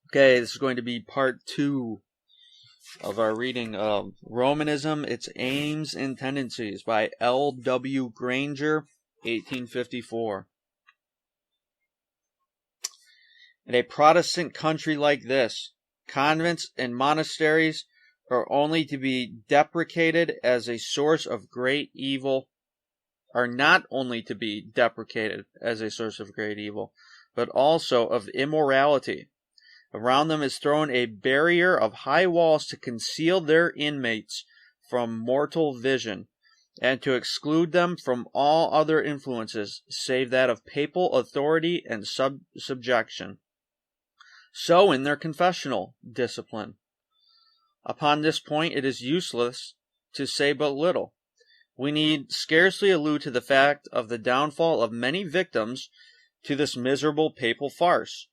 Okay, this is going to be part 2 of our reading of Romanism, Its Aims and Tendencies by L.W. Granger, 1854. In a Protestant country like this, convents and monasteries are only to be deprecated as a source of great evil, are not only to be deprecated as a source of great evil, but also of immorality. Around them is thrown a barrier of high walls to conceal their inmates from mortal vision, and to exclude them from all other influences save that of papal authority and subjection. So in their confessional discipline. Upon this point it is useless to say but little. We need scarcely allude to the fact of the downfall of many victims to this miserable papal farce.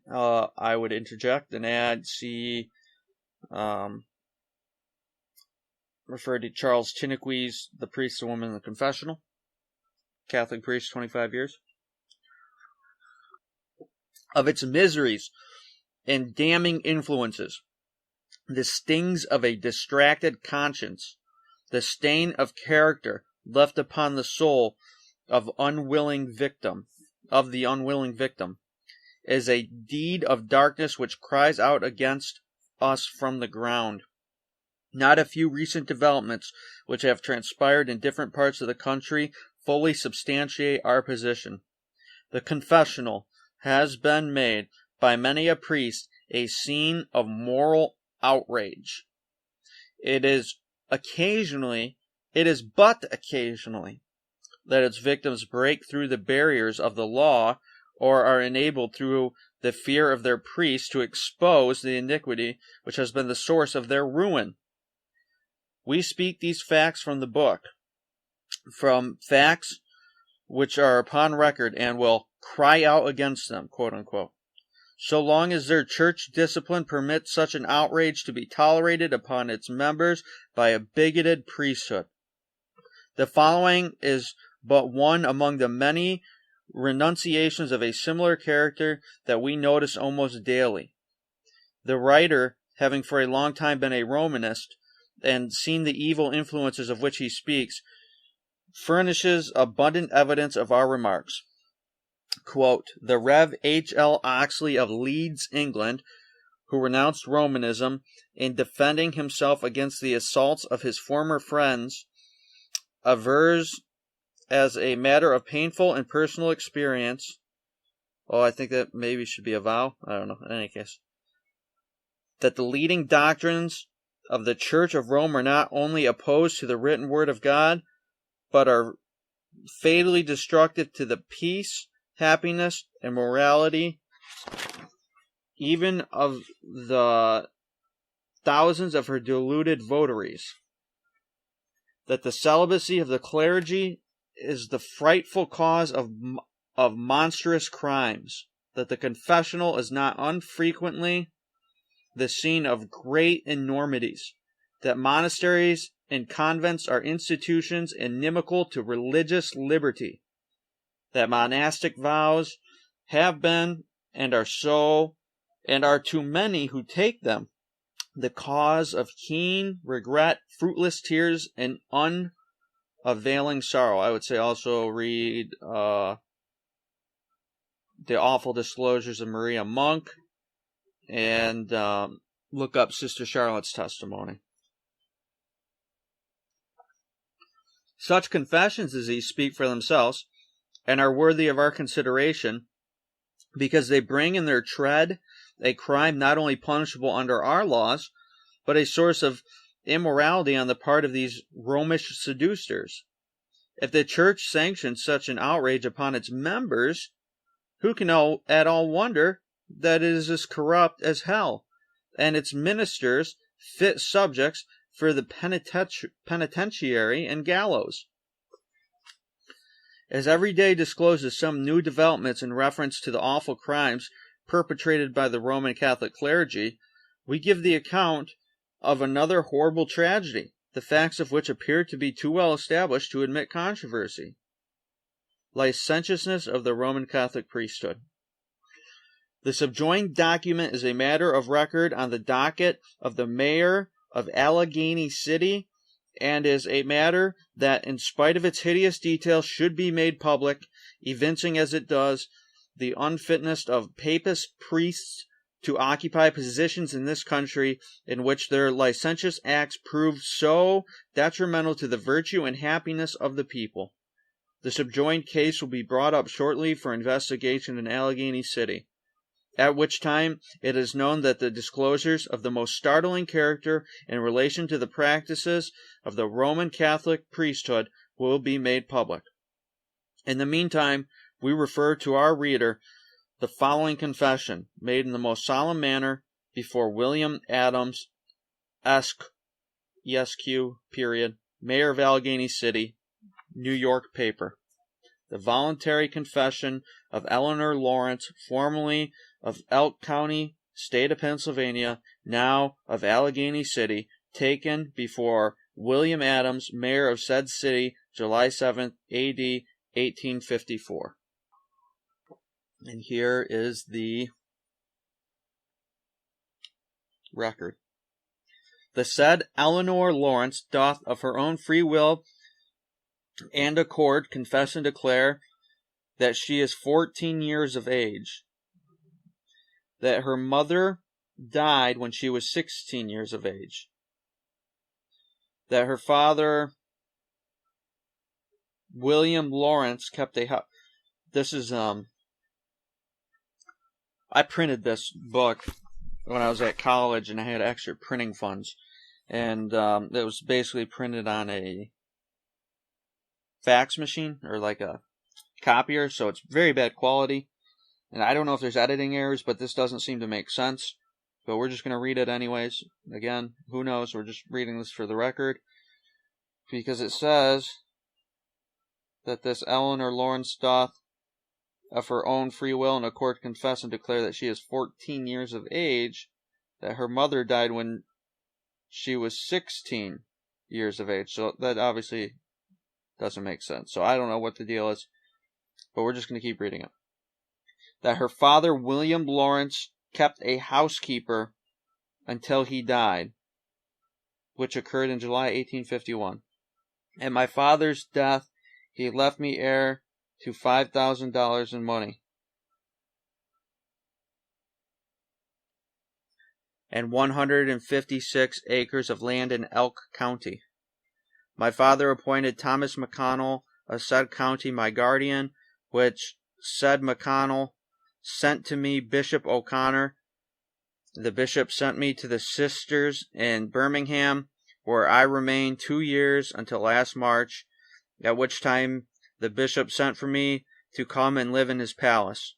I would interject and add, refer to Charles Chiniquy's The Priest, the Woman, and the Confessional. Catholic priest, 25 years. Of its miseries and damning influences, the stings of a distracted conscience, the stain of character left upon the soul of the unwilling victim, is a deed of darkness which cries out against us from the ground. Not a few recent developments which have transpired in different parts of the country fully substantiate our position. The confessional has been made by many a priest a scene of moral outrage. It is but occasionally that its victims break through the barriers of the law, or are enabled through the fear of their priests to expose the iniquity which has been the source of their ruin. We speak these facts from the book, from facts which are upon record, and will cry out against them, quote unquote. So long as their church discipline permits such an outrage to be tolerated upon its members by a bigoted priesthood. The following is but one among the many renunciations of a similar character that we notice almost daily. The writer, having for a long time been a Romanist, and seen the evil influences of which he speaks, furnishes abundant evidence of our remarks. Quote, the Rev. H.L. Oxley of Leeds, England, who renounced Romanism in defending himself against the assaults of his former friends, avers as a matter of painful and personal experience, I think that maybe should be a vow, I don't know, in any case, that the leading doctrines of the Church of Rome are not only opposed to the written word of God, but are fatally destructive to the peace, happiness, and morality even of the thousands of her deluded votaries. That the celibacy of the clergy is the frightful cause of monstrous crimes. That the confessional is not unfrequently the scene of great enormities. That monasteries and convents are institutions inimical to religious liberty. That monastic vows have been and are to many who take them the cause of keen regret, fruitless tears, and unavailing sorrow. I would say also read The Awful Disclosures of Maria Monk, and look up Sister Charlotte's testimony. Such confessions as these speak for themselves, and are worthy of our consideration, because they bring in their tread a crime not only punishable under our laws, but a source of immorality on the part of these Romish seducers. If the Church sanctions such an outrage upon its members, who can at all wonder that it is as corrupt as hell, and its ministers fit subjects for the penitentiary and gallows? As every day discloses some new developments in reference to the awful crimes perpetrated by the Roman Catholic clergy, we give the account of another horrible tragedy, the facts of which appear to be too well established to admit controversy. Licentiousness of the Roman Catholic priesthood. The subjoined document is a matter of record on the docket of the mayor of Allegheny City, and is a matter that, in spite of its hideous details, should be made public, evincing as it does the unfitness of papist priests to occupy positions in this country in which their licentious acts prove so detrimental to the virtue and happiness of the people. The subjoined case will be brought up shortly for investigation in Allegheny City, at which time it is known that the disclosures of the most startling character in relation to the practices of the Roman Catholic priesthood will be made public. In the meantime, we refer to our reader the following confession, made in the most solemn manner before William Adams, Esq., Mayor of Allegheny City, New York paper. The voluntary confession of Eleanor Lawrence, formerly of Elk County, State of Pennsylvania, now of Allegheny City, taken before William Adams, Mayor of said city, July 7th, A.D. 1854. And here is the record. The said Eleanor Lawrence doth of her own free will and accord confess and declare that she is 14 years of age, that her mother died when she was 16 years of age, that her father, William Lawrence, kept a house. This is, I printed this book when I was at college, and I had extra printing funds, and it was basically printed on a fax machine, or like a copier, so it's very bad quality, and I don't know if there's editing errors, but this doesn't seem to make sense, but we're just going to read it anyways. Again, who knows, we're just reading this for the record, because it says that this Eleanor Lawrence doth of her own free will and accord confess and declare that she is 14 years of age, that her mother died when she was 16 years of age. So that obviously doesn't make sense. So I don't know what the deal is, but we're just going to keep reading it. That her father, William Lawrence, kept a housekeeper until he died, which occurred in July 1851. At my father's death, he left me heir to $5,000 in money and 156 acres of land in Elk County. My father appointed Thomas McConnell of said county my guardian, which said McConnell sent to me Bishop O'Connor. The bishop sent me to the sisters in Birmingham, where I remained 2 years until last March, at which time the bishop sent for me to come and live in his palace,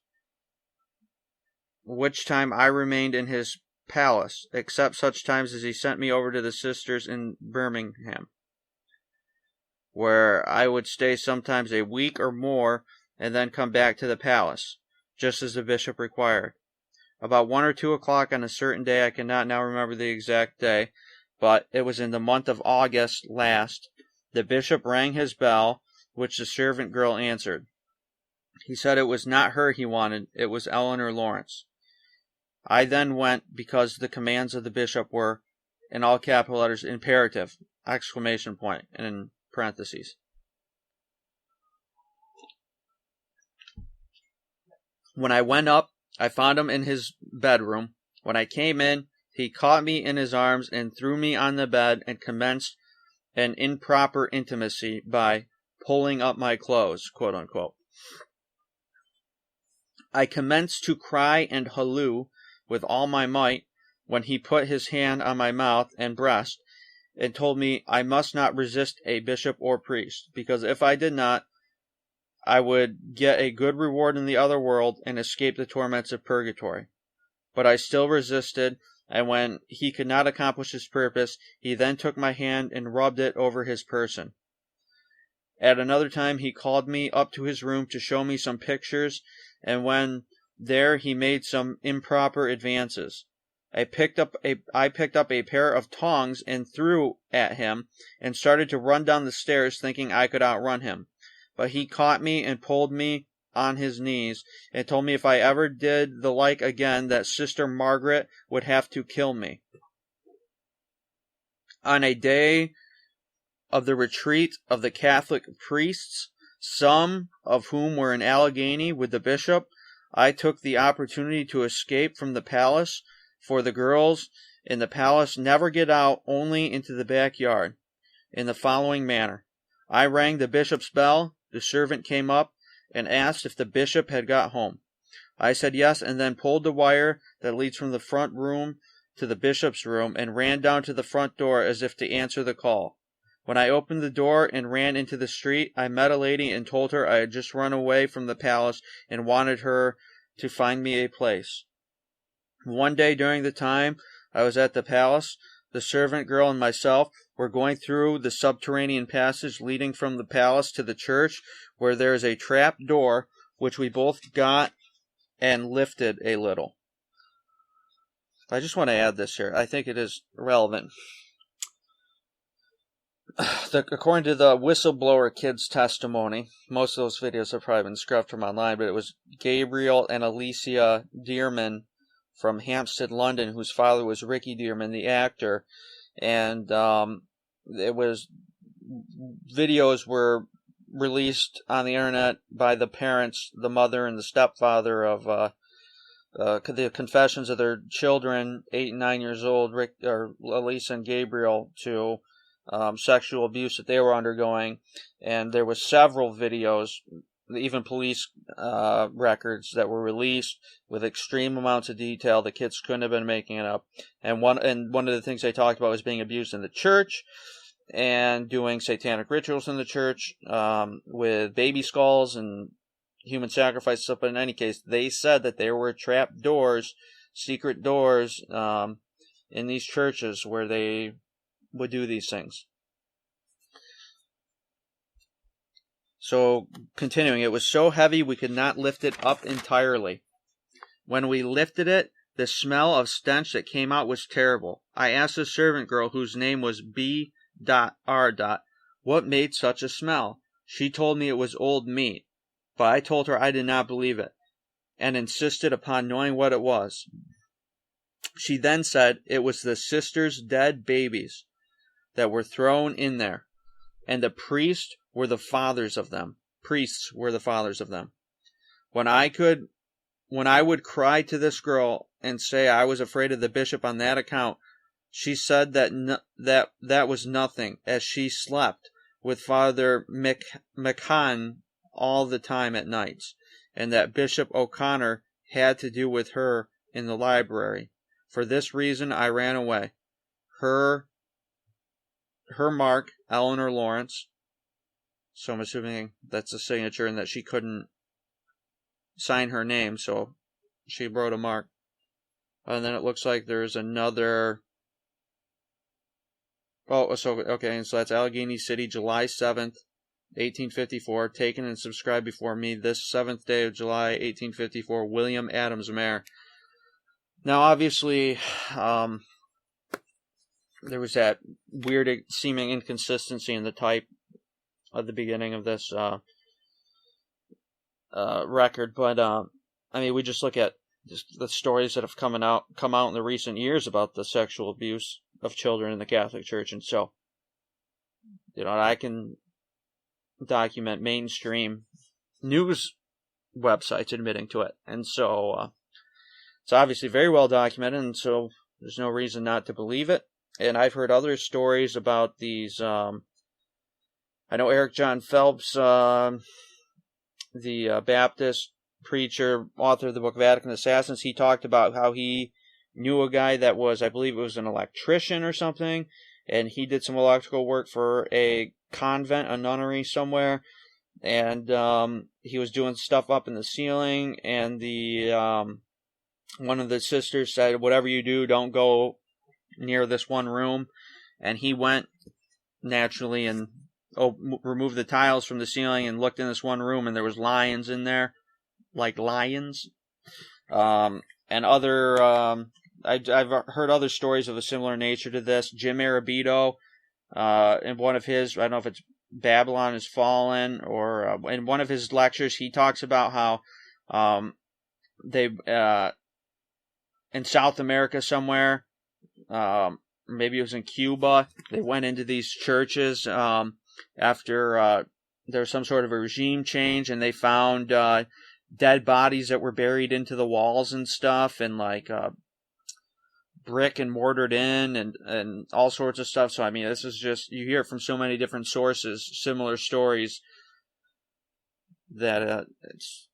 which time I remained in his palace, except such times as he sent me over to the sisters in Birmingham, where I would stay sometimes a week or more, and then come back to the palace, just as the bishop required. About 1 or 2 o'clock on a certain day, I cannot now remember the exact day, but it was in the month of August last, the bishop rang his bell, which the servant girl answered. He said it was not her he wanted, it was Eleanor Lawrence. I then went, because the commands of the bishop were, in all capital letters, imperative, ! And in parentheses. When I went up, I found him in his bedroom. When I came in, he caught me in his arms and threw me on the bed and commenced an improper intimacy by pulling up my clothes, quote unquote. I commenced to cry and halloo with all my might when he put his hand on my mouth and breast and told me I must not resist a bishop or priest, because if I did not, I would get a good reward in the other world and escape the torments of purgatory. But I still resisted, and when he could not accomplish his purpose, he then took my hand and rubbed it over his person. At another time he called me up to his room to show me some pictures, and when there he made some improper advances. I picked up a pair of tongs and threw at him, and started to run down the stairs thinking I could outrun him. But he caught me and pulled me on his knees and told me if I ever did the like again, that Sister Margaret would have to kill me. On a day of the retreat of the Catholic priests, some of whom were in Allegheny with the bishop, I took the opportunity to escape from the palace, for the girls in the palace never get out, only into the backyard, in the following manner. I rang the bishop's bell, the servant came up and asked if the bishop had got home. I said yes, and then pulled the wire that leads from the front room to the bishop's room and ran down to the front door as if to answer the call. When I opened the door and ran into the street, I met a lady and told her I had just run away from the palace and wanted her to find me a place. One day during the time I was at the palace, the servant girl and myself were going through the subterranean passage leading from the palace to the church, where there is a trap door, which we both got and lifted a little. I just want to add this here. I think it is relevant. According to the whistleblower kid's testimony, most of those videos have probably been scrubbed from online, but it was Gabriel and Alicia Dearman from Hampstead, London, whose father was Ricky Dearman, the actor, and videos were released on the internet by the parents, the mother and the stepfather of the confessions of their children, 8 and 9 years old, Alicia and Gabriel, to sexual abuse that they were undergoing. And there were several videos, even police records, that were released with extreme amounts of detail. The kids couldn't have been making it up. And one of the things they talked about was being abused in the church and doing satanic rituals in the church with baby skulls and human sacrifice stuff. But in any case, they said that there were trap doors, secret doors in these churches where they would do these things. So, continuing, it was so heavy we could not lift it up entirely. When we lifted it, the smell of stench that came out was terrible. I asked the servant girl, whose name was B.R., what made such a smell. She told me it was old meat, but I told her I did not believe it, and insisted upon knowing what it was. She then said it was the sisters' dead babies that were thrown in there, and the priests were the fathers of them. When I would cry to this girl and say I was afraid of the bishop on that account, she said that was nothing, as she slept with Father McCann all the time at nights, and that Bishop O'Connor had to do with her in the library. For this reason I ran away. Her mark, Eleanor Lawrence. So I'm assuming that's a signature and that she couldn't sign her name, so she wrote a mark. And then it looks like there's another. Oh, so okay, and so that's Allegheny City, July 7th, 1854, taken and subscribed before me this 7th day of July, 1854, William Adams, Mayor. Now, obviously, there was that weird seeming inconsistency in the type at the beginning of this record, but I mean, we just look at the stories that have come out in the recent years about the sexual abuse of children in the Catholic Church, and so, I can document mainstream news websites admitting to it, and so it's obviously very well documented, and so there's no reason not to believe it. And I've heard other stories about these. I know Eric John Phelps, the Baptist preacher, author of the book Vatican Assassins, he talked about how he knew a guy that was, I believe it was an electrician or something, and he did some electrical work for a convent, a nunnery somewhere, and he was doing stuff up in the ceiling, and the one of the sisters said, whatever you do, don't go near this one room, and he went naturally and removed the tiles from the ceiling and looked in this one room, and there was lions in there, like lions, and other, I've heard other stories of a similar nature to this. Jim Arabito, in one of his, I don't know if it's Babylon is fallen, or in one of his lectures he talks about how they in South America somewhere, maybe it was in Cuba, they went into these churches after there was some sort of a regime change, and they found dead bodies that were buried into the walls and stuff, and like brick and mortared in, and all sorts of stuff. So I mean, this is just, you hear it from so many different sources, similar stories, that it's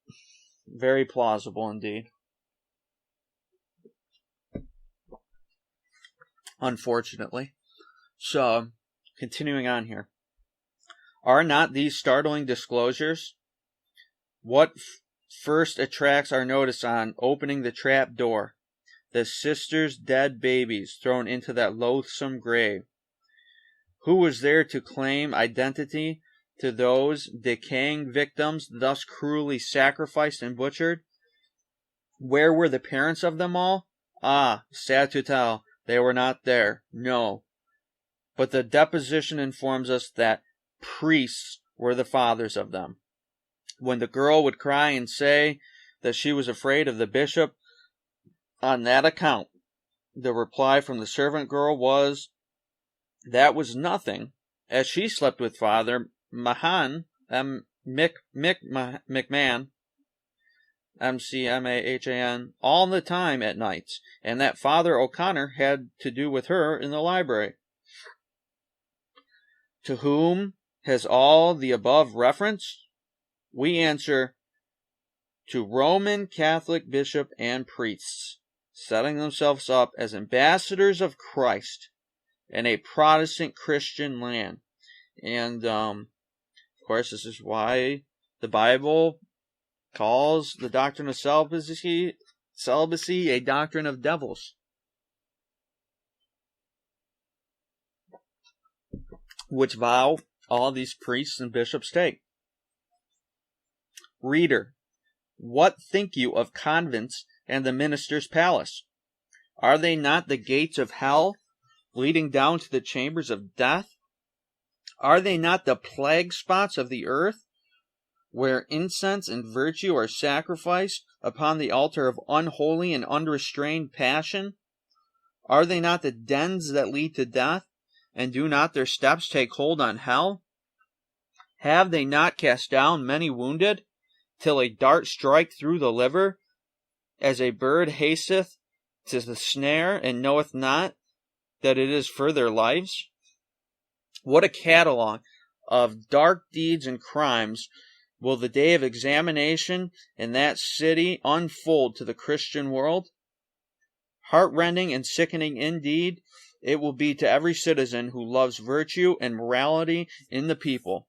very plausible indeed. Unfortunately. So, continuing on here. Are not these startling disclosures? What first attracts our notice on opening the trap door? The sister's dead babies thrown into that loathsome grave. Who was there to claim identity to those decaying victims thus cruelly sacrificed and butchered? Where were the parents of them all? Ah, sad to tell, they were not there, no. But the deposition informs us that priests were the fathers of them. When the girl would cry and say that she was afraid of the bishop on that account, the reply from the servant girl was, that was nothing, as she slept with Father Mahan, McMahon, McMahan, all the time at nights, and that Father O'Connor had to do with her in the library. To whom has all the above reference? We answer, to Roman Catholic bishop and priests, setting themselves up as ambassadors of Christ in a Protestant Christian land. And, of course, this is why the Bible calls the doctrine of celibacy a doctrine of devils, which vow all these priests and bishops take. Reader, what think you of convents and the minister's palace? Are they not the gates of hell, leading down to the chambers of death? Are they not the plague spots of the earth, where incense and virtue are sacrificed upon the altar of unholy and unrestrained passion? Are they not the dens that lead to death, and do not their steps take hold on hell? Have they not cast down many wounded, till a dart strike through the liver, as a bird hasteth to the snare, and knoweth not that it is for their lives? What a catalogue of dark deeds and crimes will the day of examination in that city unfold to the Christian world? Heartrending and sickening indeed it will be to every citizen who loves virtue and morality in the people.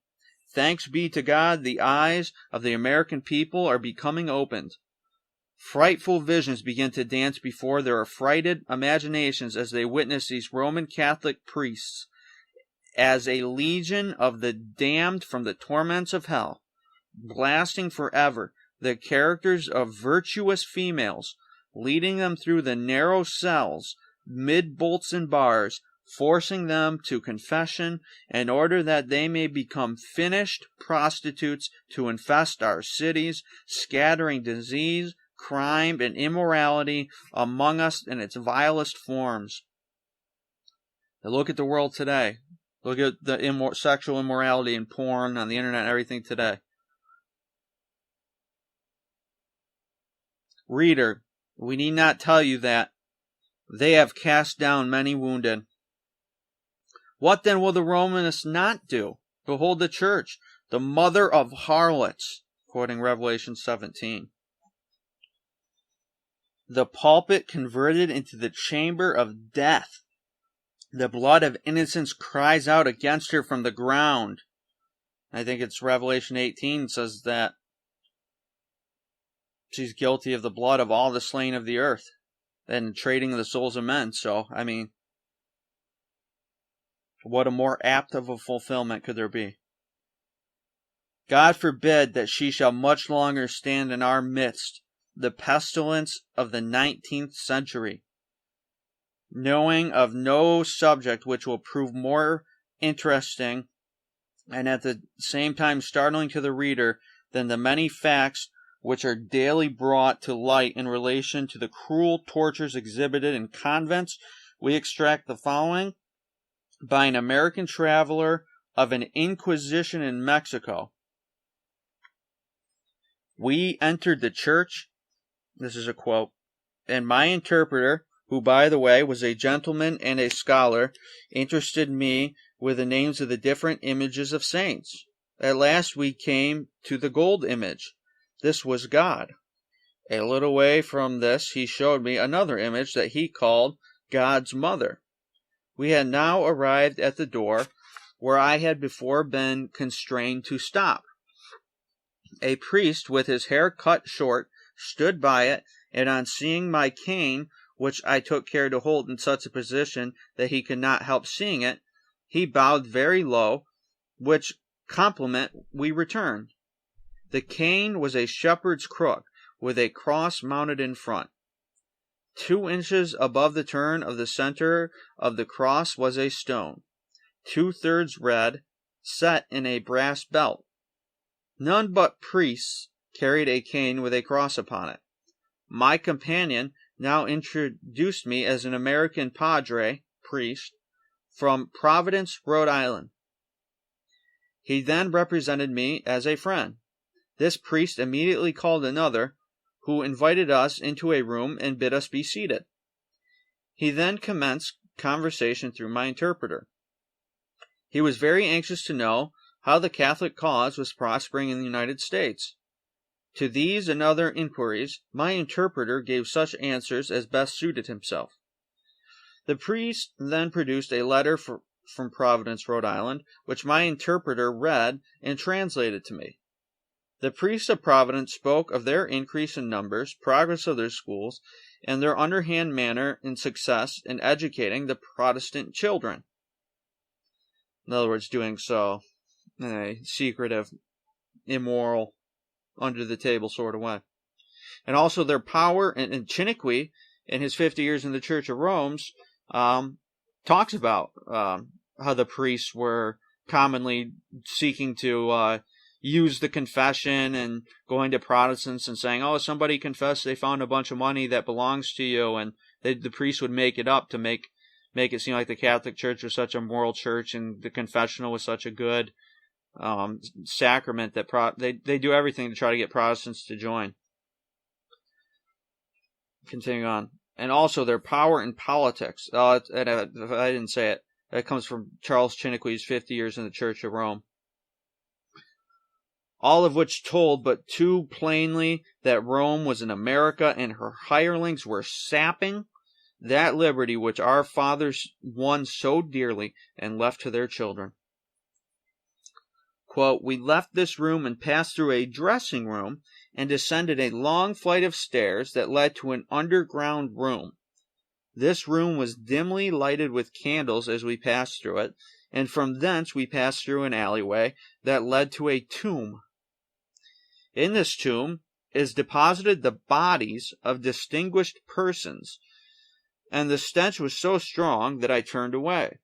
Thanks be to God, the eyes of the American people are becoming opened. Frightful visions begin to dance before their affrighted imaginations as they witness these Roman Catholic priests as a legion of the damned from the torments of hell, blasting forever the characters of virtuous females, leading them through the narrow cells, mid bolts and bars, forcing them to confession in order that they may become finished prostitutes to infest our cities, scattering disease, crime, and immorality among us in its vilest forms. Now look at the world today. Look at the sexual immorality and porn on the internet and everything today. Reader, we need not tell you that they have cast down many wounded. What then will the Romanists not do? Behold the church, the mother of harlots, quoting Revelation 17. The pulpit converted into the chamber of death. The blood of innocents cries out against her from the ground. I think it's Revelation 18 says that she's guilty of the blood of all the slain of the earth and trading the souls of men. So, I mean, what a more apt of a fulfillment could there be? God forbid that she shall much longer stand in our midst, the pestilence of the 19th century, knowing of no subject which will prove more interesting and at the same time startling to the reader than the many facts which are daily brought to light in relation to the cruel tortures exhibited in convents, we extract the following by an American traveler of an Inquisition in Mexico. We entered the church, this is a quote, and my interpreter, who by the way was a gentleman and a scholar, interested me with the names of the different images of saints. At last we came to the gold image. This was God. A little way from this he showed me another image that he called God's Mother. We had now arrived at the door where I had before been constrained to stop. A priest with his hair cut short stood by it, and on seeing my cane, which I took care to hold in such a position that he could not help seeing it, he bowed very low, which compliment we returned. The cane was a shepherd's crook, with a cross mounted in front. 2 inches above the turn of the center of the cross was a stone, 2/3 red, set in a brass belt. None but priests carried a cane with a cross upon it. My companion now introduced me as an American padre, priest, from Providence, Rhode Island. He then represented me as a friend. This priest immediately called another, who invited us into a room and bid us be seated. He then commenced conversation through my interpreter. He was very anxious to know how the Catholic cause was prospering in the United States. To these and other inquiries, my interpreter gave such answers as best suited himself. The priest then produced a letter from Providence, Rhode Island, which my interpreter read and translated to me. The priests of Providence spoke of their increase in numbers, progress of their schools, and their underhand manner and success in educating the Protestant children. In other words, doing so in a secretive, immoral, under-the-table sort of way. And also their power, and Chiniquy, in his 50 Years in the Church of Rome, talks about how the priests were commonly seeking to use the confession and going to Protestants and saying, oh, somebody confessed they found a bunch of money that belongs to you, and the priest would make it up to make it seem like the Catholic Church was such a moral church and the confessional was such a good sacrament that they do everything to try to get Protestants to join. Continuing on. And also their power in politics. I didn't say it. That comes from Charles Chiniquy's 50 Years in the Church of Rome. All of which told but too plainly that Rome was in America and her hirelings were sapping that liberty which our fathers won so dearly and left to their children. Quote, we left this room and passed through a dressing room and descended a long flight of stairs that led to an underground room. This room was dimly lighted with candles as we passed through it, and from thence we passed through an alleyway that led to a tomb. In this tomb is deposited the bodies of distinguished persons, and the stench was so strong that I turned away.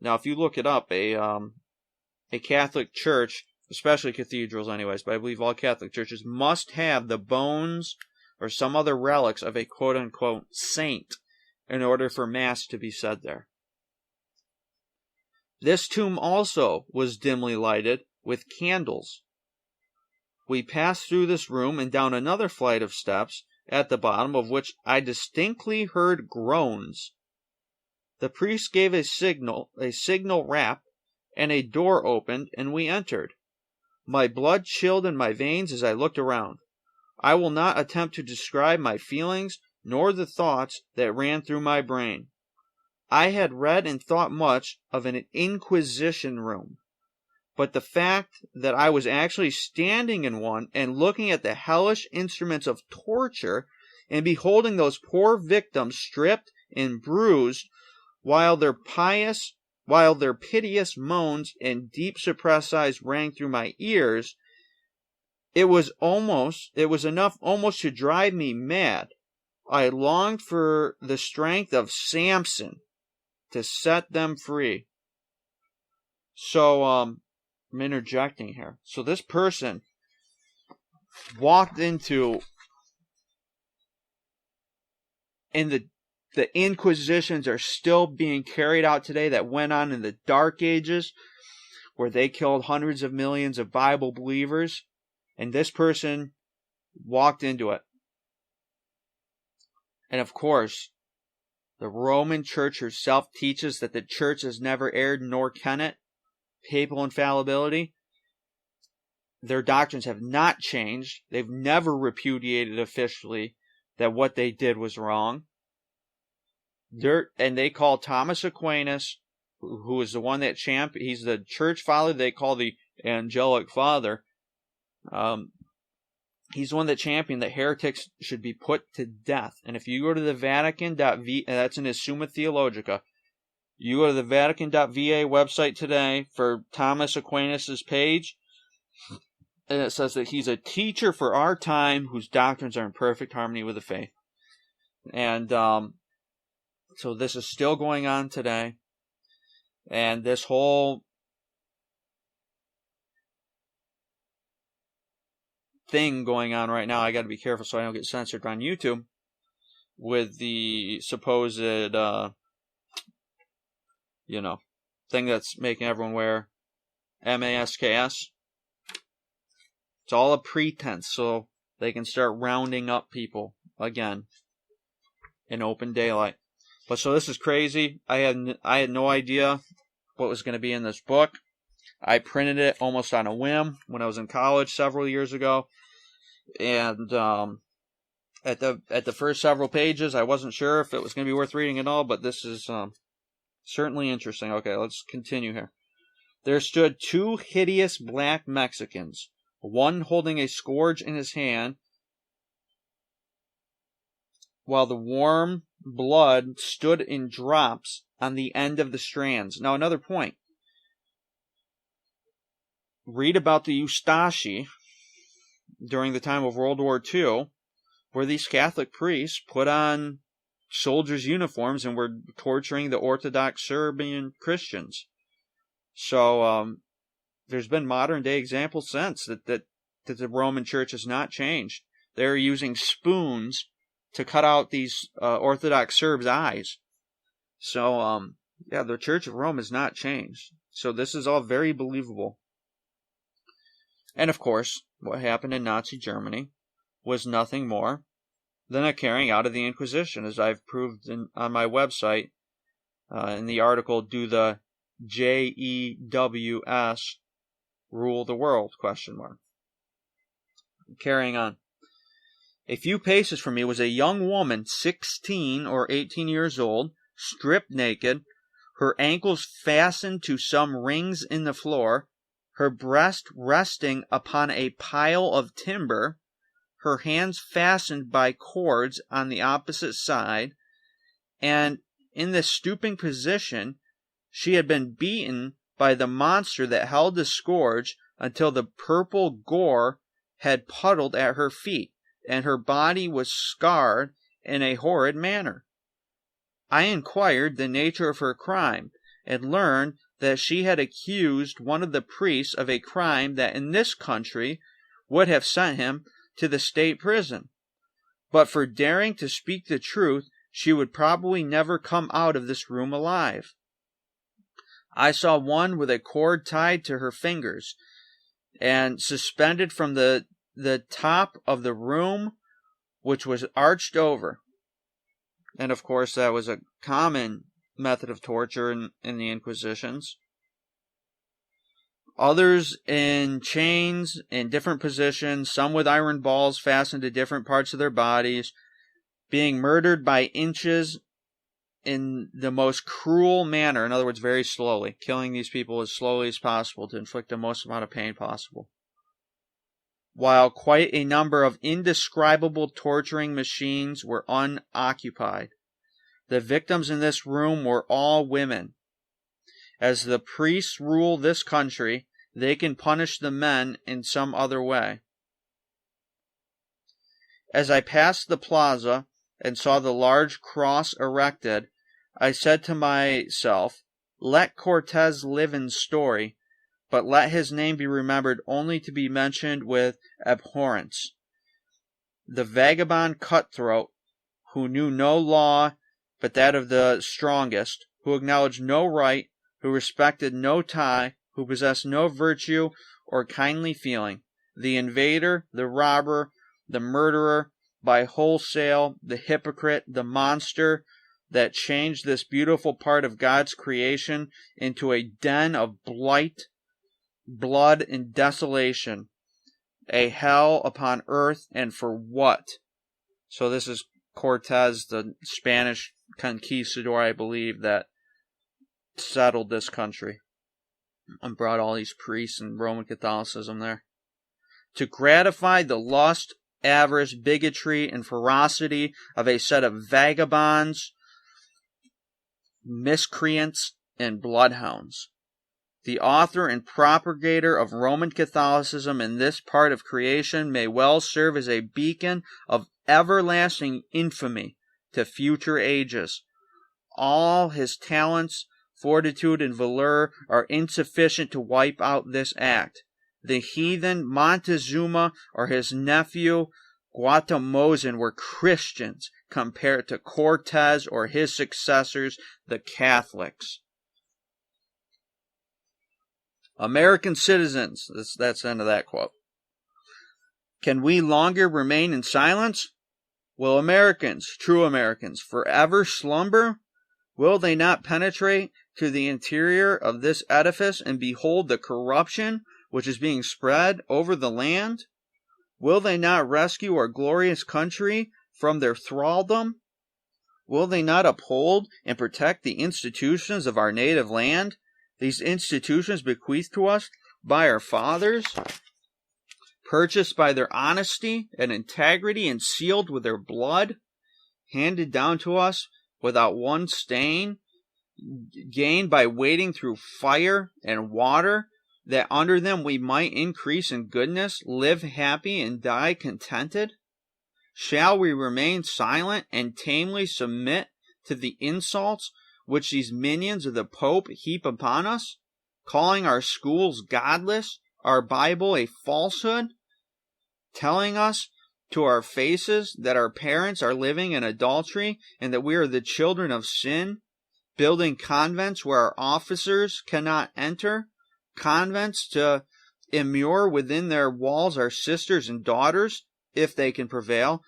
Now, if you look it up, a Catholic church, especially cathedrals anyways, but I believe all Catholic churches must have the bones or some other relics of a quote-unquote saint in order for Mass to be said there. This tomb also was dimly lighted with candles. We passed through this room and down another flight of steps, at the bottom of which I distinctly heard groans. The priest gave a signal rap, and a door opened, and we entered. My blood chilled in my veins as I looked around. I will not attempt to describe my feelings, nor the thoughts that ran through my brain. I had read and thought much of an inquisition room, but the fact that I was actually standing in one and looking at the hellish instruments of torture and beholding those poor victims stripped and bruised while their piteous moans and deep suppressed sighs rang through my ears, it was enough almost to drive me mad. I longed for the strength of Samson to set them free. So, I'm interjecting here. So this person walked into, and the Inquisitions are still being carried out today that went on in the Dark Ages, where they killed hundreds of millions of Bible believers, and this person walked into it. And of course, the Roman Church herself teaches that the Church has never erred, nor can it. Papal infallibility. Their doctrines have not changed. They've never repudiated officially that what they did was wrong. And they call Thomas Aquinas, who is the one that he's the church father they call the angelic father. He's the one that championed that heretics should be put to death. And if you go to the Vatican.va, that's in his Summa Theologica, you go to the Vatican.va website today for Thomas Aquinas' page, and it says that he's a teacher for our time whose doctrines are in perfect harmony with the faith. And so this is still going on today. And this whole thing going on right now, I got to be careful so I don't get censored on YouTube, with the supposed, thing that's making everyone wear MASKs. It's all a pretense so they can start rounding up people again in open daylight. But so this is crazy. I had no idea what was going to be in this book. I printed it almost on a whim when I was in college several years ago. And at the first several pages, I wasn't sure if it was going to be worth reading at all, but this is certainly interesting. Okay, let's continue here. There stood two hideous black Mexicans, one holding a scourge in his hand, while the warm blood stood in drops on the end of the strands. Now, another point. Read about the Ustashi during the time of World War II, where these Catholic priests put on soldiers' uniforms and were torturing the Orthodox Serbian Christians. So, there's been modern-day examples since that the Roman Church has not changed. They're using spoons to cut out these Orthodox Serbs' eyes. So, the Church of Rome has not changed. So this is all very believable. And of course, what happened in Nazi Germany was nothing more than a carrying out of the Inquisition, as I've proved on my website in the article, Do the JEWS Rule the World? ? Carrying on. A few paces from me was a young woman, 16 or 18 years old, stripped naked, her ankles fastened to some rings in the floor, her breast resting upon a pile of timber, her hands fastened by cords on the opposite side, and in this stooping position, she had been beaten by the monster that held the scourge until the purple gore had puddled at her feet, and her body was scarred in a horrid manner. I inquired the nature of her crime, and learned that she had accused one of the priests of a crime that in this country would have sent him to the state prison. But for daring to speak the truth, she would probably never come out of this room alive. I saw one with a cord tied to her fingers, and suspended from the top of the room, which was arched over. And of course, that was a common method of torture in the Inquisitions. Others in chains, in different positions, some with iron balls fastened to different parts of their bodies, being murdered by inches in the most cruel manner, in other words, very slowly, killing these people as slowly as possible to inflict the most amount of pain possible. While quite a number of indescribable torturing machines were unoccupied. The victims in this room were all women. As the priests rule this country, they can punish the men in some other way. As I passed the plaza and saw the large cross erected, I said to myself, let Cortez live in story, but let his name be remembered only to be mentioned with abhorrence. The vagabond cutthroat, who knew no law but that of the strongest, who acknowledged no right, who respected no tie, who possessed no virtue or kindly feeling, the invader, the robber, the murderer, by wholesale, the hypocrite, the monster that changed this beautiful part of God's creation into a den of blight, blood, and desolation, a hell upon earth, and for what? So this is Cortez, the Spanish conquistador, I believe, that settled this country and brought all these priests and Roman Catholicism there. To gratify the lust, avarice, bigotry, and ferocity of a set of vagabonds, miscreants, and bloodhounds. The author and propagator of Roman Catholicism in this part of creation may well serve as a beacon of everlasting infamy to future ages. All his talents, fortitude, and valor are insufficient to wipe out this act. The heathen Montezuma or his nephew Guatemozin were Christians compared to Cortez or his successors, the Catholics. American citizens, that's the end of that quote. Can we longer remain in silence? Will Americans, true Americans, forever slumber? Will they not penetrate to the interior of this edifice and behold the corruption which is being spread over the land? Will they not rescue our glorious country from their thraldom? Will they not uphold and protect the institutions of our native land, these institutions bequeathed to us by our fathers, purchased by their honesty and integrity and sealed with their blood, handed down to us without one stain, gained by wading through fire and water, that under them we might increase in goodness, live happy, and die contented? Shall we remain silent and tamely submit to the insults which these minions of the Pope heap upon us, calling our schools godless, our Bible a falsehood, telling us to our faces that our parents are living in adultery and that we are the children of sin, building convents where our officers cannot enter, convents to immure within their walls our sisters and daughters, if they can prevail,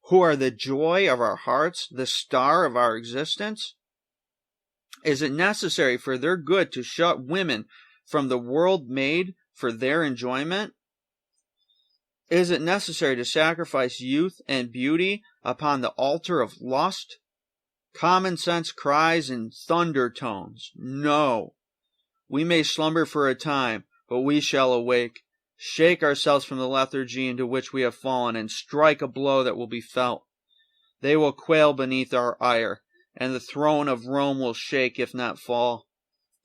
who are the joy of our hearts, the star of our existence? Is it necessary for their good to shut women from the world made for their enjoyment? Is it necessary to sacrifice youth and beauty upon the altar of lust? Common sense cries in thunder tones, no. We may slumber for a time, but we shall awake, shake ourselves from the lethargy into which we have fallen, and strike a blow that will be felt. They will quail beneath our ire, and the throne of Rome will shake if not fall.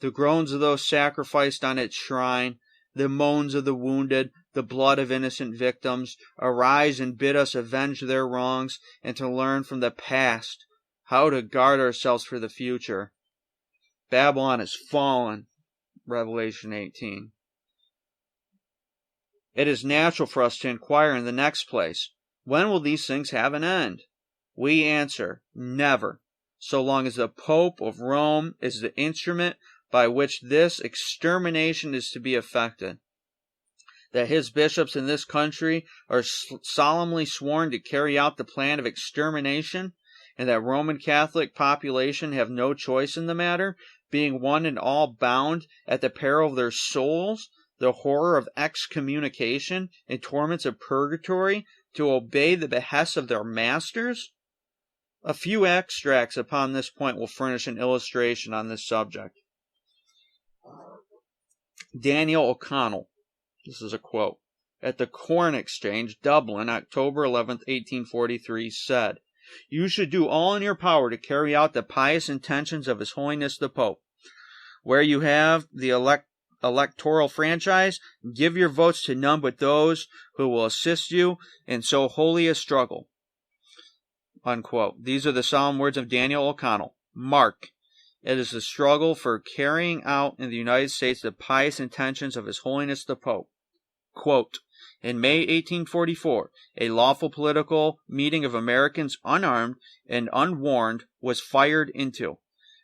The groans of those sacrificed on its shrine, the moans of the wounded, the blood of innocent victims, arise and bid us avenge their wrongs, and to learn from the past how to guard ourselves for the future. Babylon is fallen. Revelation 18. It is natural for us to inquire in the next place, when will these things have an end? We answer, never, so long as the Pope of Rome is the instrument by which this extermination is to be effected. That his bishops in this country are solemnly sworn to carry out the plan of extermination, and that Roman Catholic population have no choice in the matter, being one and all bound at the peril of their souls, the horror of excommunication, and torments of purgatory, to obey the behests of their masters? A few extracts upon this point will furnish an illustration on this subject. Daniel O'Connell, this is a quote, at the Corn Exchange, Dublin, October 11th, 1843, said, "You should do all in your power to carry out the pious intentions of His Holiness the Pope. Where you have the electoral franchise, give your votes to none but those who will assist you in so holy a struggle." Unquote. These are the solemn words of Daniel O'Connell. Mark, It is the struggle for carrying out in the United States the pious intentions of His Holiness the Pope. Quote, in May 1844, a lawful political meeting of Americans unarmed and unwarned was fired into.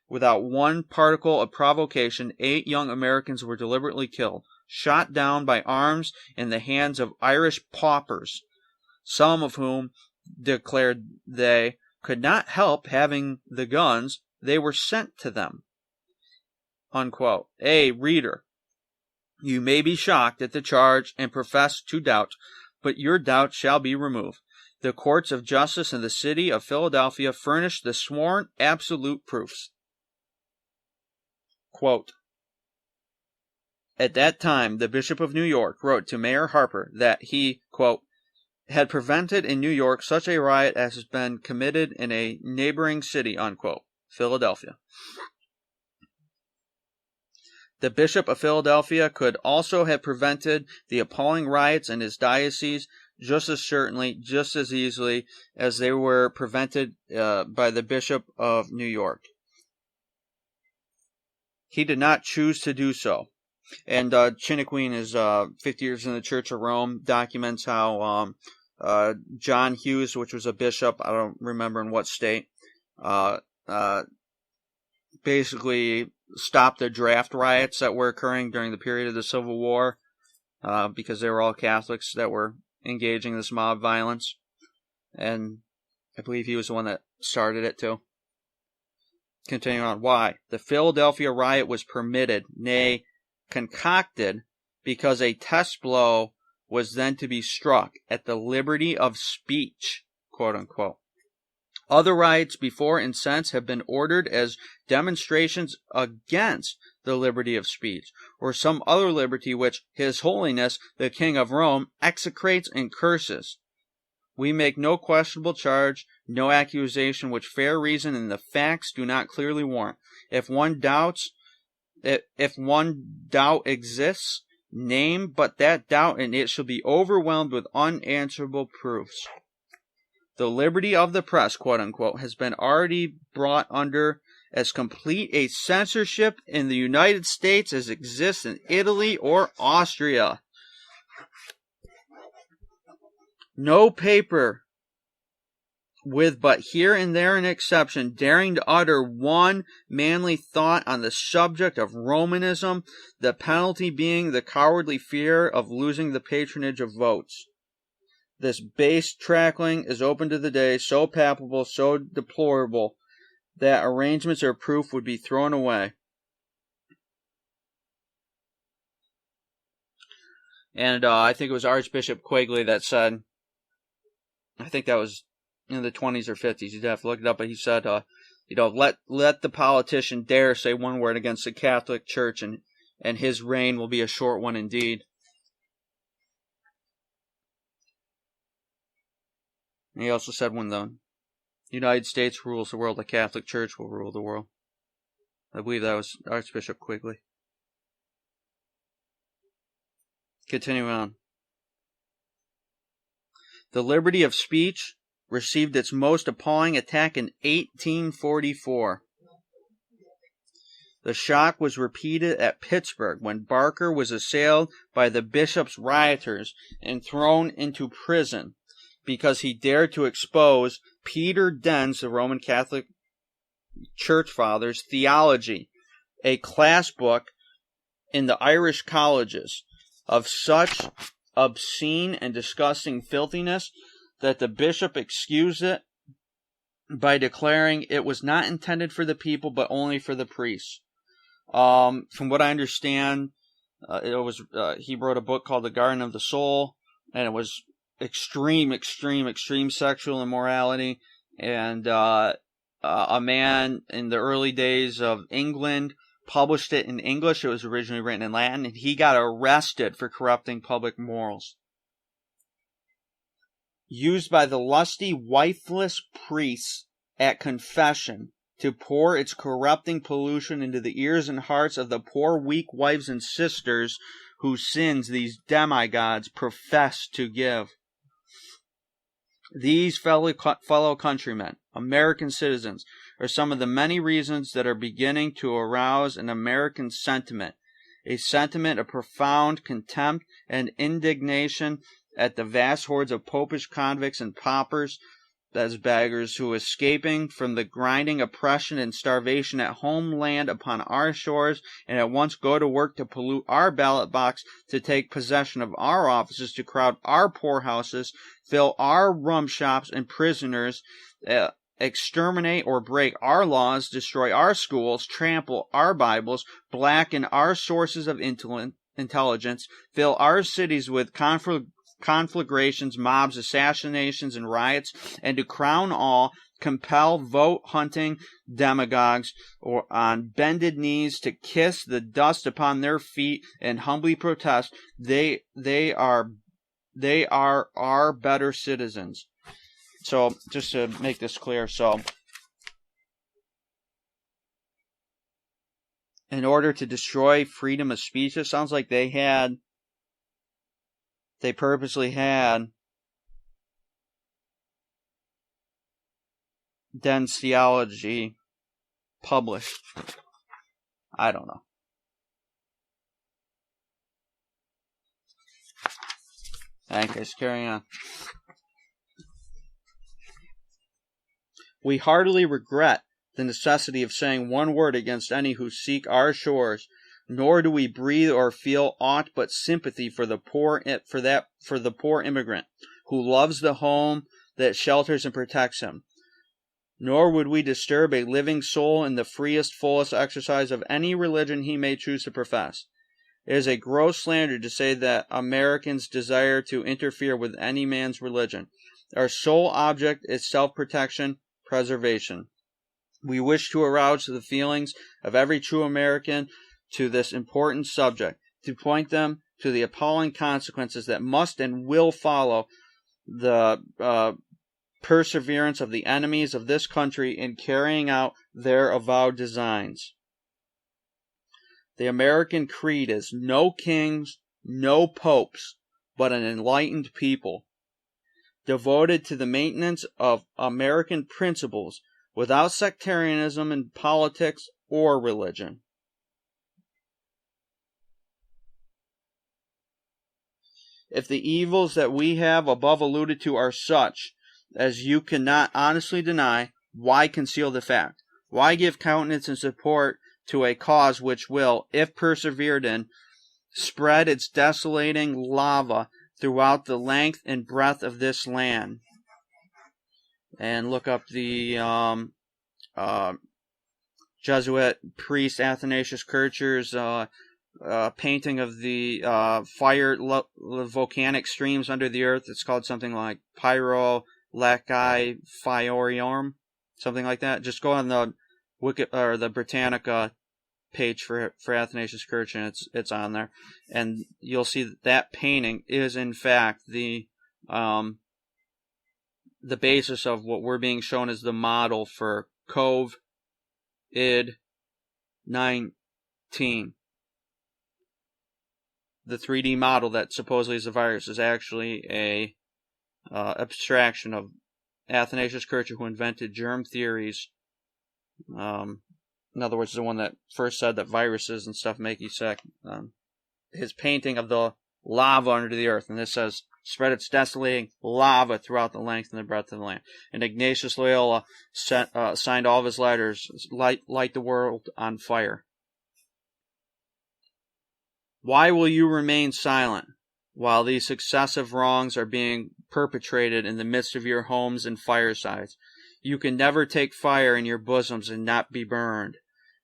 Without one particle of provocation, 8 young Americans were deliberately killed, shot down by arms in the hands of Irish paupers, some of whom declared they could not help having the guns, they were sent to them. Unquote. Reader, you may be shocked at the charge and profess to doubt, but your doubt shall be removed. The courts of justice in the city of Philadelphia furnish the sworn absolute proofs. Quote, at that time, the Bishop of New York wrote to Mayor Harper that he, quote, had prevented in New York such a riot as has been committed in a neighboring city, unquote, Philadelphia. The Bishop of Philadelphia could also have prevented the appalling riots in his diocese just as certainly, just as easily as they were prevented by the Bishop of New York. He did not choose to do so. And Chiniquine is 50 Years in the Church of Rome, documents how John Hughes, which was a bishop, I don't remember in what state, basically stopped the draft riots that were occurring during the period of the Civil War because they were all Catholics that were engaging in this mob violence. And I believe he was the one that started it too. Continuing on, why? The Philadelphia riot was permitted, nay, concocted, because a test blow was then to be struck at the liberty of speech, quote unquote. Other riots before and since have been ordered as demonstrations against the liberty of speech, or some other liberty which His Holiness, the King of Rome, execrates and curses. We make no questionable charge, no accusation which fair reason and the facts do not clearly warrant. If one doubt exists, name but that doubt, and it shall be overwhelmed with unanswerable proofs. The liberty of the press, quote unquote, has been already brought under as complete a censorship in the United States as exists in Italy or Austria. No paper, with but here and there an exception, daring to utter one manly thought on the subject of Romanism, the penalty being the cowardly fear of losing the patronage of votes. This base trackling is open to the day, so palpable, so deplorable, that arrangements or proof would be thrown away. And I think it was Archbishop Quigley that said, I think that was in the 20s or 50s, you'd have to look it up, but he said, let the politician dare say one word against the Catholic Church, and his reign will be a short one indeed. And he also said, when the United States rules the world, the Catholic Church will rule the world. I believe that was Archbishop Quigley. Continuing on. The liberty of speech received its most appalling attack in 1844. The shock was repeated at Pittsburgh when Barker was assailed by the bishop's rioters and thrown into prison because he dared to expose Peter Den's, the Roman Catholic Church Fathers, theology, a class book in the Irish colleges of such obscene and disgusting filthiness that the bishop excused it by declaring it was not intended for the people but only for the priests. From what I understand, he wrote a book called The Garden of the Soul, and it was extreme sexual immorality. And a man in the early days of England published it in English. It was originally written in Latin, and he got arrested for corrupting public morals. Used by the lusty, wifeless priests at confession to pour its corrupting pollution into the ears and hearts of the poor, weak wives and sisters whose sins these demigods profess to give. These fellow countrymen, American citizens, are some of the many reasons that are beginning to arouse an American sentiment, a sentiment of profound contempt and indignation at the vast hordes of popish convicts and paupers, as beggars, who, escaping from the grinding oppression and starvation at homeland upon our shores, and at once go to work to pollute our ballot box, to take possession of our offices, to crowd our poorhouses, fill our rum shops and prisoners, exterminate or break our laws, destroy our schools, trample our Bibles, blacken our sources of intelligence, fill our cities with conflagrations, mobs, assassinations, and riots, and to crown all, compel vote-hunting demagogues or on bended knees to kiss the dust upon their feet and humbly protest they are our better citizens. So, just to make this clear, so in order to destroy freedom of speech, it sounds like they purposely had dense theology published. I don't know. Anyways, carrying on. We heartily regret the necessity of saying one word against any who seek our shores, nor do we breathe or feel aught but sympathy for the poor immigrant who loves the home that shelters and protects him. Nor would we disturb a living soul in the freest, fullest exercise of any religion he may choose to profess. It is a gross slander to say that Americans desire to interfere with any man's religion. Our sole object is self-protection, preservation. We wish to arouse the feelings of every true American to this important subject, to point them to the appalling consequences that must and will follow the perseverance of the enemies of this country in carrying out their avowed designs. The American creed is no kings, no popes, but an enlightened people, devoted to the maintenance of American principles without sectarianism in politics or religion. If the evils that we have above alluded to are such as you cannot honestly deny, why conceal the fact? Why give countenance and support to a cause which will, if persevered in, spread its desolating lava throughout the length and breadth of this land? And look up the Jesuit priest Athanasius Kircher's painting of the volcanic streams under the earth. It's called something like Pyro Lacae Fiorum, something like that. Just go on the the Britannica page for Athanasius Kircher, and it's on there, and you'll see that painting is in fact the basis of what we're being shown as the model for COVID-19. The 3D model that supposedly is a virus is actually a abstraction of Athanasius Kircher, who invented germ theories. In other words, the one that first said that viruses and stuff make you sick. His painting of the lava under the earth, and this says, spread its desolating lava throughout the length and the breadth of the land. And Ignatius Loyola signed all of his letters, light the world on fire. Why will you remain silent while these successive wrongs are being perpetrated in the midst of your homes and firesides? You can never take fire in your bosoms and not be burned.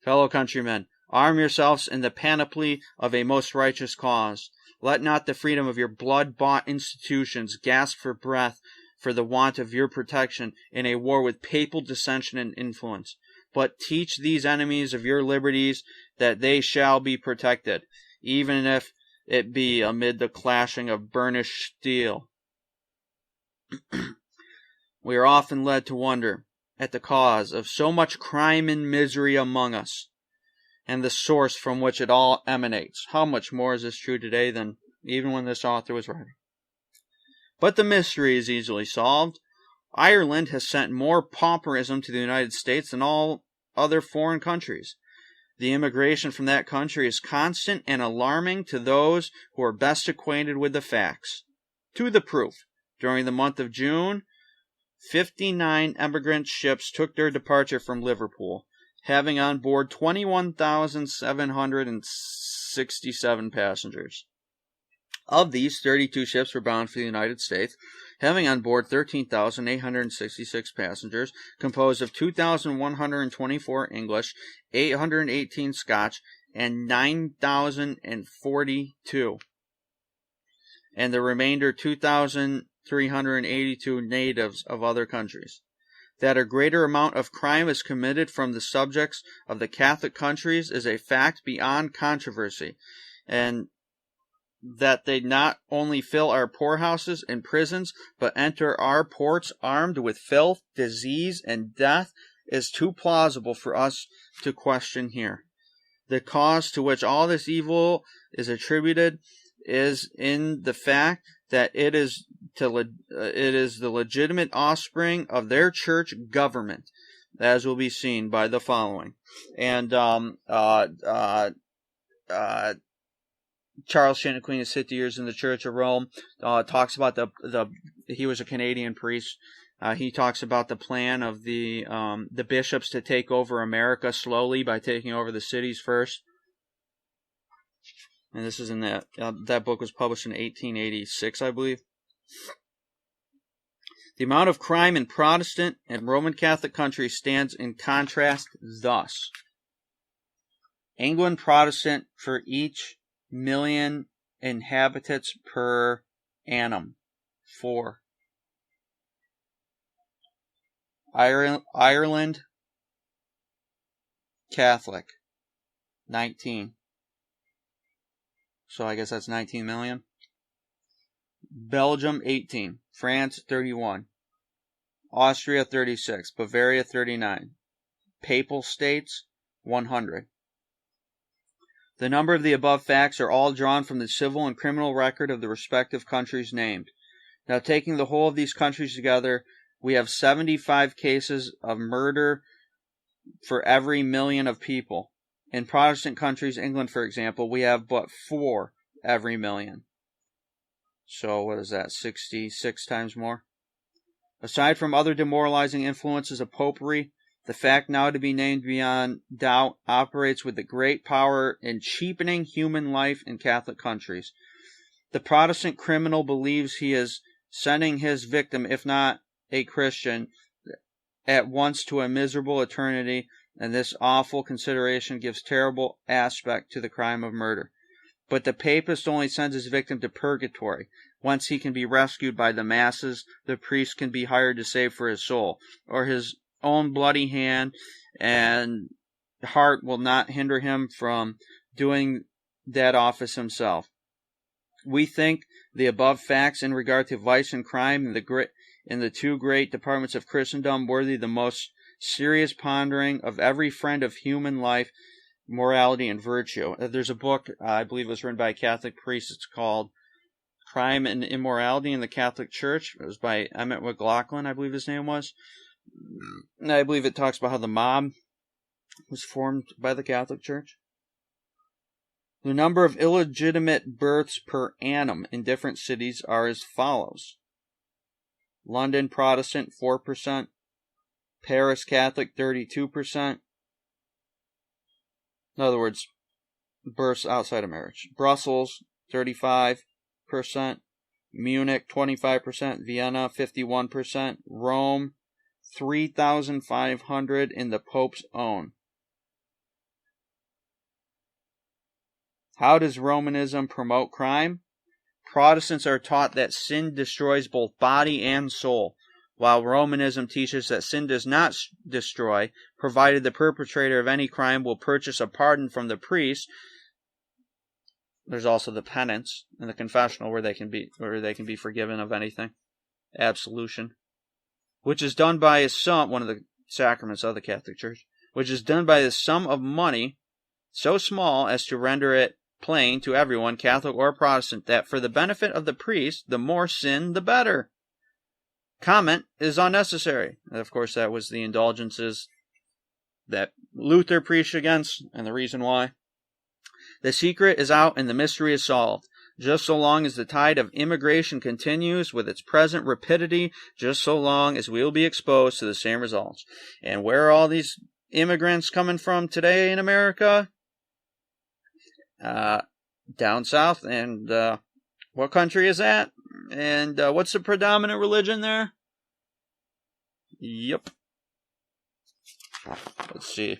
Fellow countrymen, arm yourselves in the panoply of a most righteous cause. Let not the freedom of your blood-bought institutions gasp for breath for the want of your protection in a war with papal dissension and influence, but teach these enemies of your liberties that they shall be protected, even if it be amid the clashing of burnished steel. We are often led to wonder at the cause of so much crime and misery among us, and the source from which it all emanates. How much more is this true today than even when this author was writing? But the mystery is easily solved. Ireland has sent more pauperism to the United States than all other foreign countries. The immigration from that country is constant and alarming to those who are best acquainted with the facts. To the proof, during the month of June, 59 emigrant ships took their departure from Liverpool, having on board 21,767 passengers. Of these, 32 ships were bound for the United States, having on board 13,866 passengers, composed of 2,124 English, 818 Scotch, and 9,042, and the remainder 2,382 natives of other countries. That a greater amount of crime is committed from the subjects of the Catholic countries is a fact beyond controversy, and that they not only fill our poorhouses and prisons, but enter our ports armed with filth, disease, and death, is too plausible for us to question here. The cause to which all this evil is attributed is in the fact that it is the legitimate offspring of their church government, as will be seen by the following. And Charles Shinnequin has 50 years in the Church of Rome. Talks about he was a Canadian priest. He talks about the plan of the bishops to take over America slowly by taking over the cities first. And this is in that book was published in 1886, I believe. The amount of crime in Protestant and Roman Catholic countries stands in contrast thus. England Protestant for each million inhabitants per annum, 4. Ireland Catholic, 19. So I guess that's 19 million. Belgium, 18. France, 31. Austria, 36. Bavaria, 39. Papal States, 100. The number of the above facts are all drawn from the civil and criminal record of the respective countries named. Now, taking the whole of these countries together, we have 75 cases of murder for every million of people. In Protestant countries, England, for example, we have but 4 every million. So, what is that, 66 times more? Aside from other demoralizing influences of popery, the fact now to be named beyond doubt operates with the great power in cheapening human life in Catholic countries. The Protestant criminal believes he is sending his victim, if not a Christian, at once to a miserable eternity, and this awful consideration gives terrible aspect to the crime of murder. But the papist only sends his victim to purgatory, whence he can be rescued by the masses, the priest can be hired to save for his soul, or his own bloody hand and heart will not hinder him from doing that office himself. We think the above facts in regard to vice and crime in the 2 great departments of Christendom worthy the most serious pondering of every friend of human life, morality, and virtue. There's a book, I believe it was written by a Catholic priest. It's called Crime and Immorality in the Catholic Church. It was by Emmett McLaughlin, I believe his name was. And I believe it talks about how the mob was formed by the Catholic Church. The number of illegitimate births per annum in different cities are as follows. London Protestant, 4%. Paris Catholic, 32%. In other words, births outside of marriage. Brussels, 35%. Munich, 25%. Vienna, 51%. Rome, 3,500 in the Pope's own. How does Romanism promote crime? Protestants are taught that sin destroys both body and soul, while Romanism teaches that sin does not destroy, provided the perpetrator of any crime will purchase a pardon from the priest. There's also the penance and the confessional where they can be forgiven of anything. Absolution. Which is done by a sum, one of the sacraments of the Catholic Church, which is done by the sum of money so small as to render it plain to everyone, Catholic or Protestant, that for the benefit of the priest, the more sin, the better. comment is unnecessary. And of course, that was the indulgences that Luther preached against, and the reason why. The secret is out and the mystery is solved. Just so long as the tide of immigration continues with its present rapidity, just so long as we will be exposed to the same results. And where are all these immigrants coming from today in America? Down south. And what country is that? And what's the predominant religion there? Yep. Let's see.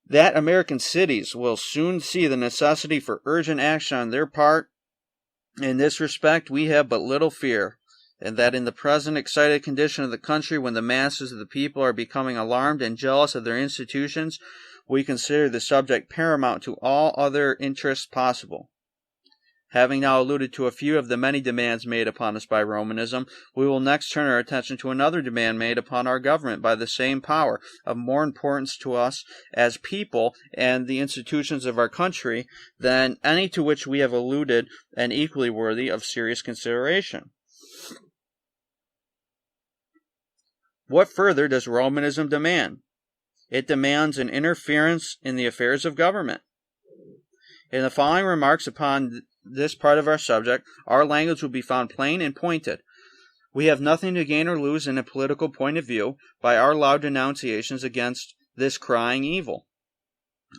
That American cities will soon see the necessity for urgent action on their part. In this respect, we have but little fear, and that in the present excited condition of the country, when the masses of the people are becoming alarmed and jealous of their institutions, we consider the subject paramount to all other interests possible. Having now alluded to a few of the many demands made upon us by Romanism, we will next turn our attention to another demand made upon our government by the same power, of more importance to us as people and the institutions of our country than any to which we have alluded, and equally worthy of serious consideration. What further does Romanism demand? It demands an interference in the affairs of government. In the following remarks upon this part of our subject, our language will be found plain and pointed. We have nothing to gain or lose in a political point of view by our loud denunciations against this crying evil.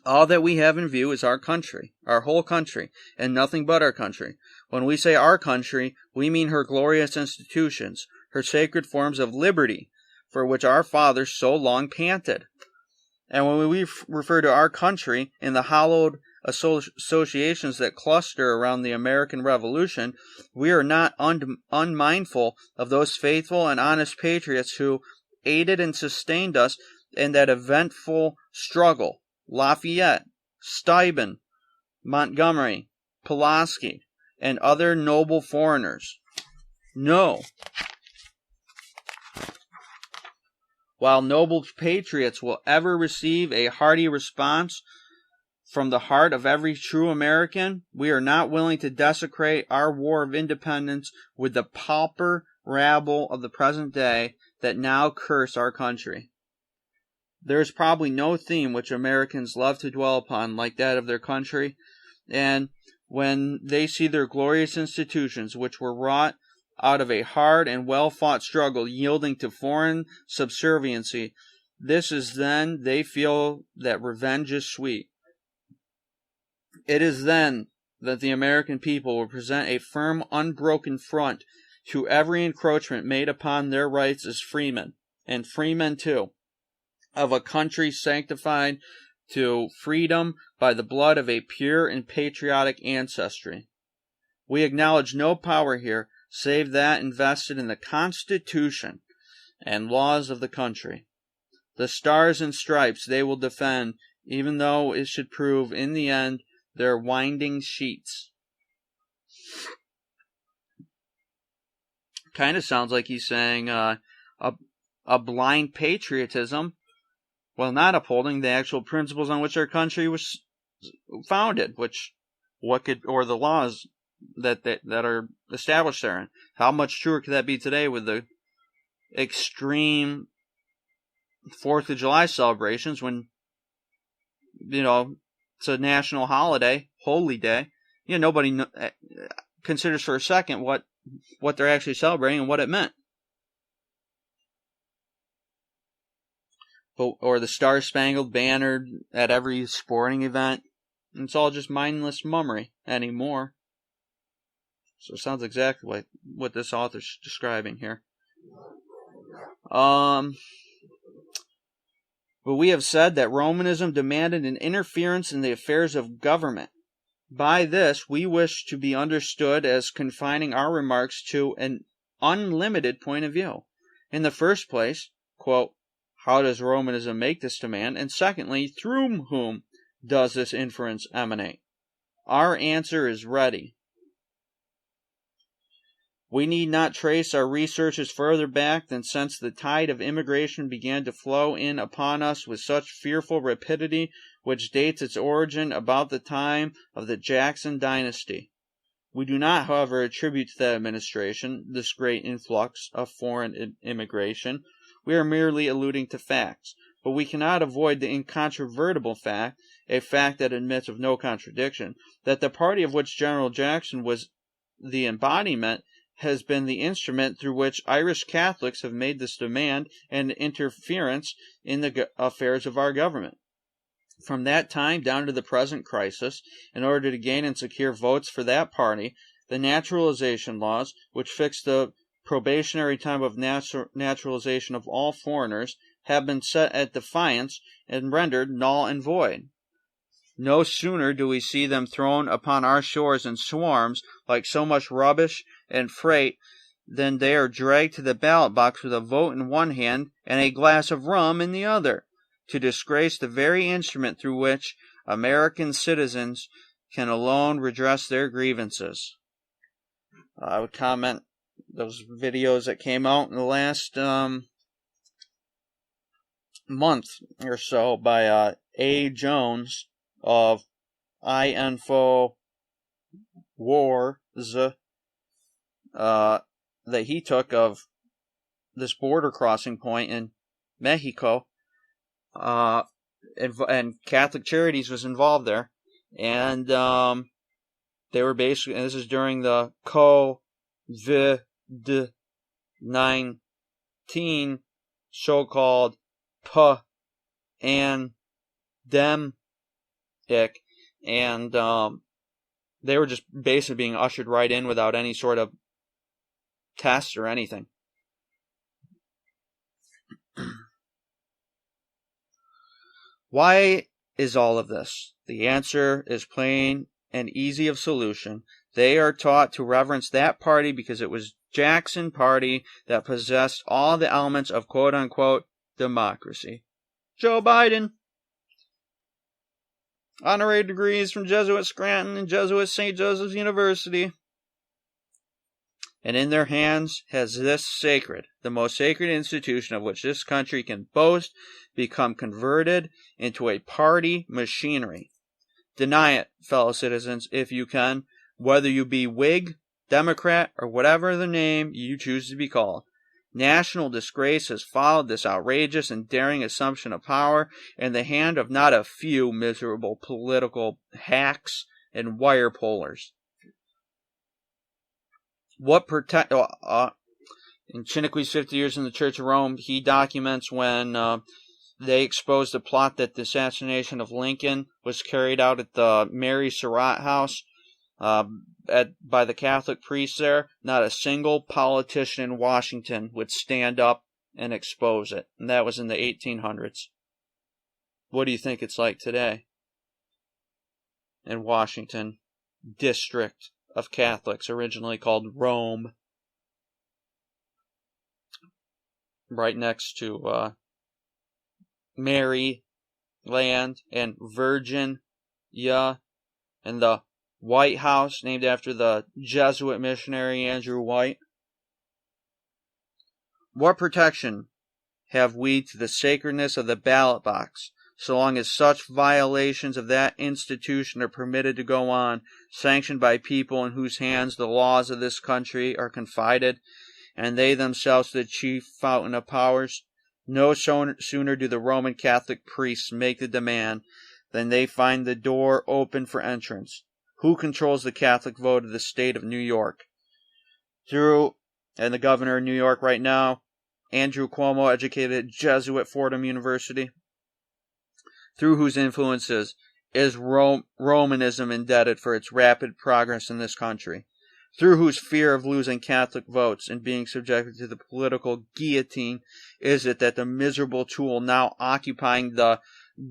All that we have in view is our country, our whole country, and nothing but our country. When we say our country, we mean her glorious institutions, her sacred forms of liberty, for which our fathers so long panted. And when we refer to our country in the hallowed associations that cluster around the American Revolution, we are not unmindful of those faithful and honest patriots who aided and sustained us in that eventful struggle. Lafayette, Steuben, Montgomery, Pulaski, and other noble foreigners. No. While noble patriots will ever receive a hearty response from the heart of every true American, we are not willing to desecrate our war of independence with the pauper rabble of the present day that now curse our country. There is probably no theme which Americans love to dwell upon like that of their country, and when they see their glorious institutions, which were wrought out of a hard and well-fought struggle, yielding to foreign subserviency, this is then they feel that revenge is sweet. It is then that the American people will present a firm, unbroken front to every encroachment made upon their rights as freemen, and freemen too, of a country sanctified to freedom by the blood of a pure and patriotic ancestry. We acknowledge no power here save that invested in the Constitution and laws of the country. The stars and stripes they will defend, even though it should prove in the end their winding sheets. Kind of sounds like he's saying a blind patriotism, while not upholding the actual principles on which our country was founded, or the laws that are established therein. How much truer could that be today with the extreme 4th of July celebrations when, it's a national holiday, holy day. Nobody considers for a second what they're actually celebrating and what it meant. Or the Star-Spangled Banner at every sporting event. It's all just mindless mummery anymore. So it sounds exactly like what this author's describing here. But we have said that Romanism demanded an interference in the affairs of government. By this, we wish to be understood as confining our remarks to an unlimited point of view. In the first place, quote, how does Romanism make this demand? And secondly, through whom does this inference emanate? Our answer is ready. We need not trace our researches further back than since the tide of immigration began to flow in upon us with such fearful rapidity, which dates its origin about the time of the Jackson dynasty. We do not, however, attribute to that administration this great influx of foreign immigration. We are merely alluding to facts. But we cannot avoid the incontrovertible fact, a fact that admits of no contradiction, that the party of which General Jackson was the embodiment has been the instrument through which Irish Catholics have made this demand and interference in the affairs of our government. From that time down to the present crisis, in order to gain and secure votes for that party, the naturalization laws, which fix the probationary time of naturalization of all foreigners, have been set at defiance and rendered null and void. No sooner do we see them thrown upon our shores in swarms like so much rubbish and freight than they are dragged to the ballot box with a vote in one hand and a glass of rum in the other, to disgrace the very instrument through which American citizens can alone redress their grievances. I would comment those videos that came out in the last month or so by A. Jones of INFO Wars that he took of this border crossing point in Mexico, and Catholic Charities was involved there, and they were basically, and this is during the COVID-19 so-called pandemic, and they were just basically being ushered right in without any sort of test or anything. Why is all of this? The answer is plain and easy of solution. They are taught to reverence that party because it was Jackson party that possessed all the elements of quote-unquote democracy. Joe Biden. Honorary degrees from Jesuit Scranton and Jesuit St. Joseph's University. And in their hands has this sacred, the most sacred institution of which this country can boast, become converted into a party machinery. Deny it, fellow citizens, if you can, whether you be Whig, Democrat, or whatever the name you choose to be called. National disgrace has followed this outrageous and daring assumption of power in the hand of not a few miserable political hacks and wire pullers. What in Chiniquy's 50 Years in the Church of Rome, he documents when they exposed a plot that the assassination of Lincoln was carried out at the Mary Surratt house by the Catholic priests there. Not a single politician in Washington would stand up and expose it. And that was in the 1800s. What do you think it's like today in Washington District of Catholics, originally called Rome, right next to Mary Land and Virginia, and the White House, named after the Jesuit missionary Andrew White? What protection have we to the sacredness of the ballot box, so long as such violations of that institution are permitted to go on, sanctioned by people in whose hands the laws of this country are confided, and they themselves the chief fountain of powers? No sooner do the Roman Catholic priests make the demand than they find the door open for entrance. Who controls the Catholic vote of the state of New York? And the governor of New York right now, Andrew Cuomo, educated at Jesuit Fordham University, through whose influences is Romanism indebted for its rapid progress in this country, through whose fear of losing Catholic votes and being subjected to the political guillotine is it that the miserable tool now occupying the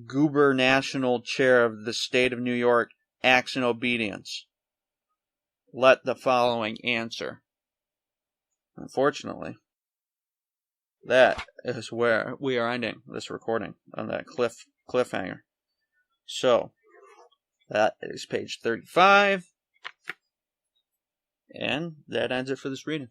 gubernatorial chair of the state of New York acts in obedience. Let the following answer. Unfortunately, that is where we are ending this recording, on that cliffhanger. So, that is page 35. And that ends it for this reading.